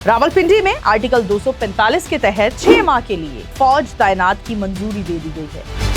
रावलपिंडी में आर्टिकल 245 के तहत 6 माह के लिए फौज तैनात की मंजूरी दे दी गई है।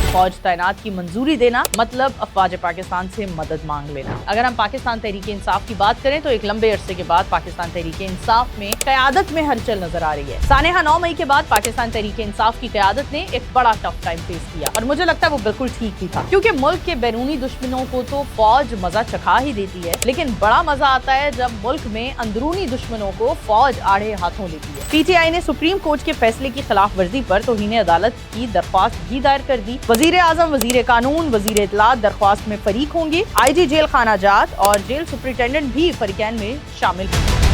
फौज तैनात की मंजूरी देना मतलब अफवाज पाकिस्तान से मदद मांग लेना। अगर हम पाकिस्तान तहरीक इंसाफ की बात करें तो एक लंबे अरसे के बाद पाकिस्तान तहरीक इंसाफ में क़यादत में हलचल नजर आ रही है। सानेहा 9 मई के बाद पाकिस्तान तहरीक इंसाफ की क़यादत ने एक बड़ा टफ टाइम फेस किया और मुझे लगता है वो बिल्कुल ठीक भी था, क्योंकि मुल्क के बैरूनी दुश्मनों को तो फौज मजा चखा ही देती है, लेकिन बड़ा मजा आता है जब मुल्क में अंदरूनी दुश्मनों को फौज आड़े हाथों लेती है। PTI ने सुप्रीम कोर्ट के फैसले की खिलाफ वर्जी पर तौहीन अदालत की दरख्वास्त भी दायर कर दी। वजीर आजम, वजीर कानून, वजीर इत्तलात दरख्वास्त में फरीक होंगे। IG जेल खाना जात और जेल सुपरिटेंडेंट भी फरीकैन में शामिल होंगे।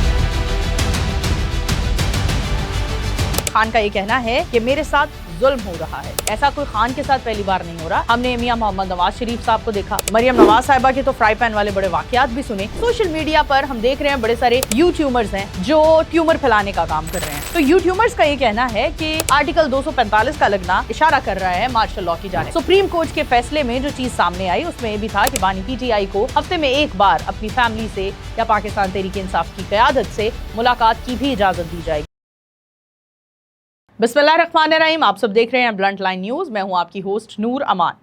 खान का ये कहना है कि मेरे साथ जुल्म हो रहा है। ऐसा कोई खान के साथ पहली बार नहीं हो रहा। हमने मियां मोहम्मद नवाज शरीफ साहब को देखा, मरियम नवाज साहिबा के तो फ्राई पैन वाले बड़े वाकयात भी सुने। सोशल मीडिया पर हम देख रहे हैं बड़े सारे यूट्यूबर्स हैं जो ट्यूमर फैलाने का काम कर रहे हैं। तो यूट्यूबर्स का ये कहना है कि आर्टिकल 245 का लगना इशारा कर रहा है मार्शल लॉ की जानिब। सुप्रीम कोर्ट के फैसले में जो चीज सामने आई उसमें ये भी था कि बानी PTI को हफ्ते में एक बार अपनी फैमिली से या पाकिस्तान तहरीक इंसाफ की क़यादत से मुलाकात की भी इजाजत दी जाएगी। बिस्मिल्लाहिर्रहमानिर्रहीम, आप सब देख रहे हैं ब्लंट लाइन न्यूज़। मैं हूं आपकी होस्ट नूर अमान।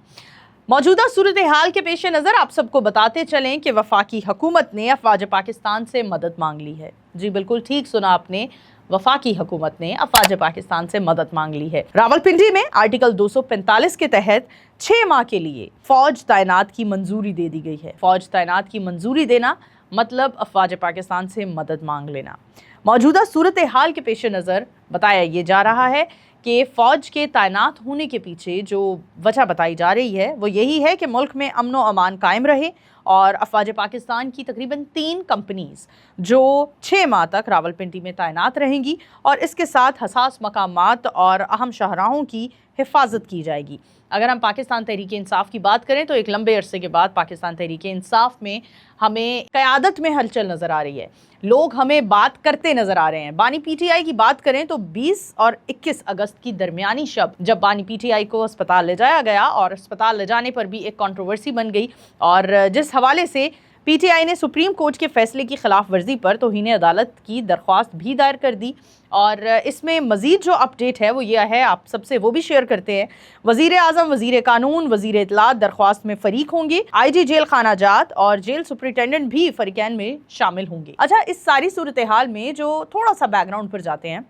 मौजूदा सूरत हाल के पेश नज़र आप सबको बताते चलें कि वफाकी हुकूमत ने अफवाज पाकिस्तान से मदद मांग ली है। जी बिल्कुल ठीक सुना आपने, वफाकी हुकूमत ने अफवाज पाकिस्तान से मदद मांग ली है। रावलपिंडी में आर्टिकल 245 के तहत 6 माह के लिए फौज तैनात की मंजूरी दे दी गई है। फौज तैनात की मंजूरी देना मतलब अफवाज पाकिस्तान से मदद मांग लेना। मौजूदा सूरत हाल के पेश नज़र बताया ये जा रहा है कि फ़ौज के तैनात होने के पीछे जो वजह बताई जा रही है वो यही है कि मुल्क में अमन व अमान कायम रहे और अफवाज पाकिस्तान की तकरीबन 3 कंपनीज़ जो 6 माह तक रावलपिंडी में तैनात रहेंगी और इसके साथ हसास मकामात और अहम शाहराहों की हिफाजत की जाएगी। अगर हम पाकिस्तान तहरीक इंसाफ की बात करें तो एक लंबे अरसे के बाद पाकिस्तान तहरीक इंसाफ में हमें क़यादत में हलचल नज़र आ रही है। लोग हमें बात करते नज़र आ रहे हैं। बानी PTI की बात करें तो 20 और 21 अगस्त की दरमियानी शब जब बानी PTI को अस्पताल ले जाया गया और अस्पताल ले जाने पर भी एक कंट्रोवर्सी बन गई और जिस हवाले से PTI ने सुप्रीम कोर्ट के फैसले की खिलाफ वर्जी पर तौहीन अदालत की दरख्वास्त भी दायर कर दी और इसमें मज़ीद जो अपडेट है वो यह है, आप सबसे वो भी शेयर करते हैं। वजीर आजम, वजीर कानून, वजीर इत्तलात दरख्वास्त में फरीक होंगे। IG जेल खाना जात और जेल सुपरिटेंडेंट भी फरीकैन में शामिल होंगे। अच्छा, इस सारी सूरत हाल में जो थोड़ा सा बैकग्राउंड पर जाते हैं,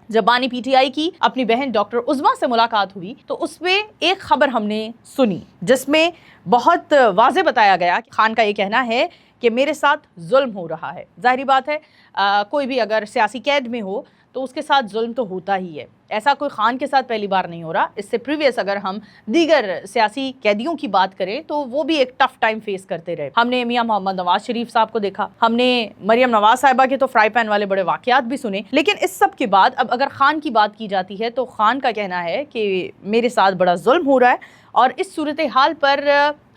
जब बानी PTI की अपनी बहन डॉक्टर उज़मा से मुलाकात हुई तो उसमें एक खबर हमने सुनी जिसमें बहुत वाज़े बताया गया कि खान का ये कहना है कि मेरे साथ जुल्म हो रहा है। ज़ाहिरी बात है, कोई भी अगर सियासी कैद में हो तो उसके साथ जुल्म तो होता ही है। ऐसा कोई खान के साथ पहली बार नहीं हो रहा। इससे प्रीवियस अगर हम दीगर सियासी कैदियों की बात करें तो वो भी एक टफ टाइम फेस करते रहे। हमने मियां मोहम्मद नवाज शरीफ साहब को देखा, हमने मरियम नवाज साहिबा के तो फ्राई पैन वाले बड़े वाकयात भी सुने। लेकिन इस सब के बाद अब अगर खान की बात की जाती है तो खान का कहना है कि मेरे साथ बड़ा जुल्म हो रहा है और इस सूरत हाल पर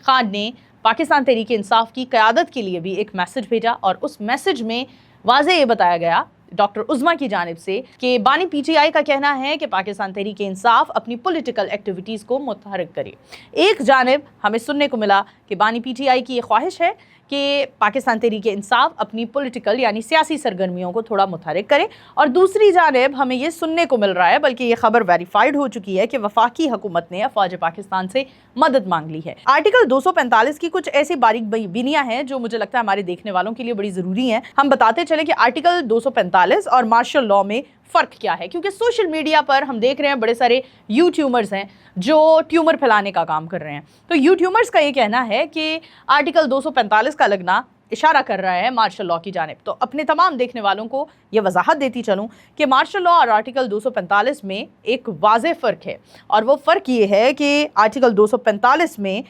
खान ने पाकिस्तान तहरीक इंसाफ की क़यादत के लिए भी एक मैसेज भेजा और उस मैसेज में वाज़े ये बताया गया डॉक्टर उज़मा की जानिब से कि बानी PTI का कहना है कि पाकिस्तान तहरीक इंसाफ अपनी पॉलिटिकल एक्टिविटीज़ को मुतहरिक करे। एक जानिब हमें सुनने को मिला कि बानी PTI की ये ख्वाहिश है कि पाकिस्तान तहरीक इंसाफ अपनी पॉलिटिकल यानी सियासी सरगर्मियों को थोड़ा मुतहरिक करे और दूसरी जानिब हमें ये सुनने को मिल रहा है, बल्कि ये खबर वेरीफाइड हो चुकी है कि वफाकी हुकूमत ने अफवाज पाकिस्तान से मदद मांग ली है। आर्टिकल 245 की कुछ ऐसी बारीक बिनियां हैं जो मुझे लगता है हमारे देखने वालों के लिए बड़ी ज़रूरी हैं। हम बताते चले कि आर्टिकल 245 और मार्शल लॉ में फ़र्क क्या है, क्योंकि सोशल मीडिया पर हम देख रहे हैं बड़े सारे यूट्यूबर्स हैं जो ट्यूमर फैलाने का काम कर रहे हैं। तो यूट्यूबर्स का ये कहना है कि आर्टिकल 245 का लगना इशारा कर रहा है मार्शल लॉ की जानिब। तो अपने तमाम देखने वालों को ये वजाहत देती चलूँ कि मार्शल लॉ और आर्टिकल 245 में एक वाज़ेह फ़र्क है और वो फ़र्क ये है कि आर्टिकल 245 में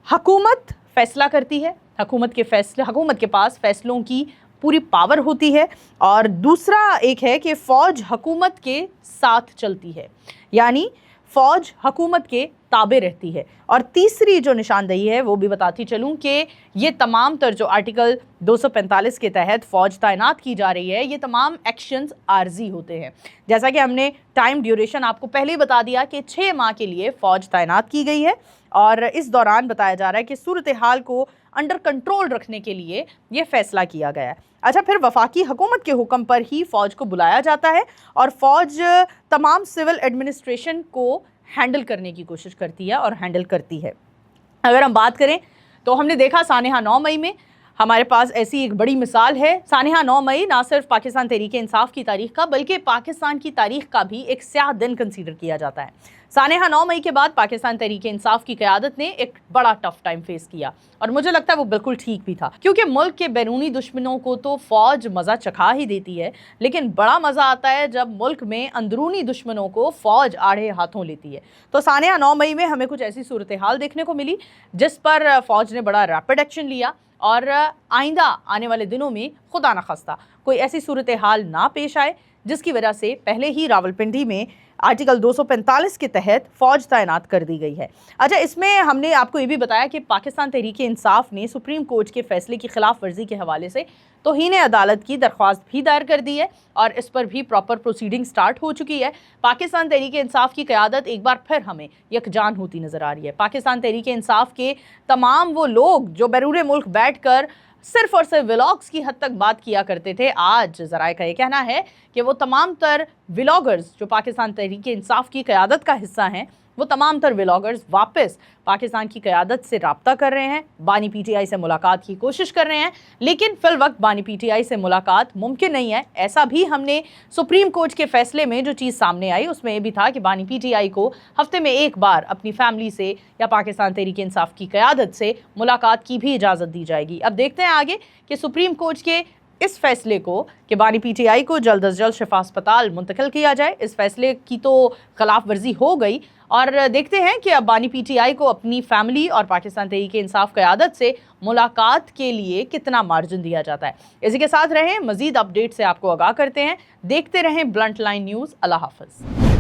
हुकूमत फ़ैसला करती है, हुकूमत के पास फ़ैसलों की पूरी पावर होती है और दूसरा एक है कि फ़ौज हुकूमत के साथ चलती है, यानी फ़ौज हुकूमत के ताबे रहती है। और तीसरी जो निशानदही है वो भी बताती चलूँ कि ये तमाम तर जो आर्टिकल 245 के तहत फ़ौज तैनात की जा रही है, ये तमाम एक्शंस आर्जी होते हैं। जैसा कि हमने टाइम ड्यूरेशन आपको पहले ही बता दिया कि 6 माह के लिए फ़ौज तैनात की गई है और इस दौरान बताया जा रहा है कि सूरत हाल को अंडर कंट्रोल रखने के लिए ये फैसला किया गया है। अच्छा, फिर वफाकी हुकूमत के हुक्म पर ही फ़ौज को बुलाया जाता है और फ़ौज तमाम सिविल एडमिनिस्ट्रेशन को हैंडल करने की कोशिश करती है और हैंडल करती है। अगर हम बात करें तो हमने देखा सानेहा 9 मई में हमारे पास ऐसी एक बड़ी मिसाल है। सानेहा 9 मई ना सिर्फ पाकिस्तान तहरीक इंसाफ की तारीख का बल्कि पाकिस्तान की तारीख का भी एक स्याह दिन कंसीडर किया जाता है। सानेहा 9 मई के बाद पाकिस्तान तहरीक इंसाफ की क़यादत ने एक बड़ा टफ टाइम फेस किया और मुझे लगता है वो बिल्कुल ठीक भी था, क्योंकि मुल्क के बैरूनी दुश्मनों को तो फ़ौज मज़ा चखा ही देती है, लेकिन बड़ा मज़ा आता है जब मुल्क में अंदरूनी दुश्मनों को फ़ौज आड़े हाथों लेती है। तो सानेहा 9 मई में हमें कुछ ऐसी सूरत हाल देखने को मिली जिस पर फ़ौज ने बड़ा रैपिड एक्शन लिया और आइंदा आने वाले दिनों में खुदा न खास्ता कोई ऐसी सूरत हाल ना पेश आए जिसकी वजह से पहले ही रावलपिंडी में आर्टिकल 245 के तहत फ़ौज तैनात कर दी गई है। अच्छा, इसमें हमने आपको ये भी बताया कि पाकिस्तान तहरीक इंसाफ ने सुप्रीम कोर्ट के फैसले की खिलाफ वर्जी के हवाले से तौहीन अदालत की दरख्वास्त भी दायर कर दी है और इस पर भी प्रॉपर प्रोसीडिंग स्टार्ट हो चुकी है। पाकिस्तान तहरीक इंसाफ की क़यादत एक बार फिर हमें यकजान होती नज़र आ रही है। पाकिस्तान तहरीक इंसाफ के तमाम वो लोग जो बैरून मुल्क बैठ कर सिर्फ और सिर्फ व्लॉग्स की हद तक बात किया करते थे, आज ज़राए का ये कहना है कि वो तमाम तर व्लॉगर्स जो पाकिस्तान तहरीक इंसाफ की क़यादत का हिस्सा हैं, वो तमाम तर व्लॉगर्स वापस पाकिस्तान की क़यादत से राब्ता कर रहे हैं, बानी पीटीआई से मुलाकात की कोशिश कर रहे हैं, लेकिन फिल वक्त बानी पीटीआई से मुलाकात मुमकिन नहीं है। ऐसा भी हमने सुप्रीम कोर्ट के फैसले में जो चीज़ सामने आई उसमें ये भी था कि बानी पीटीआई को हफ्ते में एक बार अपनी फैमिली से या पाकिस्तान तहरीक इंसाफ की क़यादत से मुलाकात की भी इजाज़त दी जाएगी। अब देखते हैं आगे कि सुप्रीम कोर्ट के इस फैसले को कि बानी पीटीआई को जल्द अज जल्द शिफा अस्पताल मुंतकिल किया जाए, इस फैसले की तो खिलाफ वर्जी हो गई और देखते हैं कि अब बानी पीटीआई को अपनी फैमिली और पाकिस्तान तहरीक इंसाफ क़यादत से मुलाकात के लिए कितना मार्जिन दिया जाता है। इसी के साथ रहें, मज़ीद अपडेट से आपको आगाह करते हैं। देखते रहें ब्लंट लाइन न्यूज़। अल्लाह हाफ़िज़।